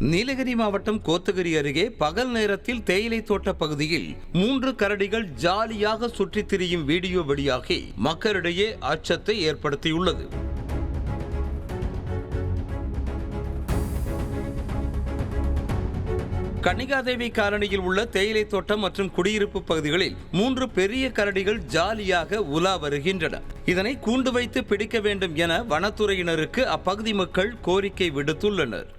நீலகிரி மாவட்டம் கோத்தகிரி அருகே பகல் நேரத்தில் தேயிலை தோட்ட பகுதியில் 3 கரடிகள் ஜாலியாக சுற்றித் திரியும் வீடியோ வெளியாகி மக்களிடையே அச்சத்தை ஏற்படுத்தியுள்ளது. கன்னிகாதேவி காலனியில் உள்ள தேயிலை தோட்டம் மற்றும் குடியிருப்பு பகுதிகளில் 3 பெரிய கரடிகள் ஜாலியாக உலா வருகின்றன. இதனை கூண்டு வைத்து பிடிக்க வேண்டும் என வனத்துறையினருக்கு அப்பகுதி மக்கள் கோரிக்கை விடுத்துள்ளனர்.